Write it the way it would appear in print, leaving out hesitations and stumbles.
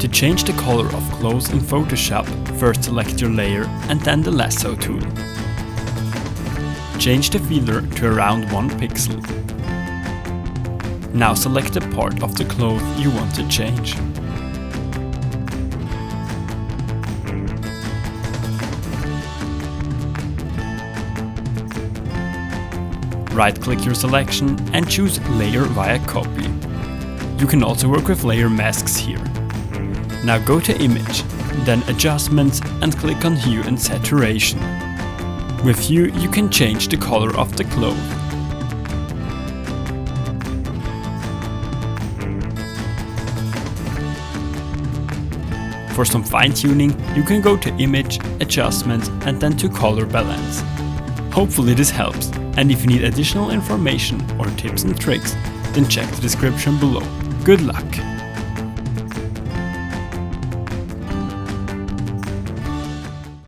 To change the color of clothes in Photoshop, first select your layer and then the lasso tool. Change the feather to around 1 pixel. Now select the part of the cloth you want to change. Right-click your selection and choose Layer via Copy. You can also work with layer masks here. Now go to Image, then Adjustments and click on Hue and Saturation. With Hue you can change the color of the cloth. For some fine-tuning, you can go to Image, Adjustments and then to Color Balance. Hopefully this helps, and if you need additional information or tips and tricks, then check the description below. Good luck!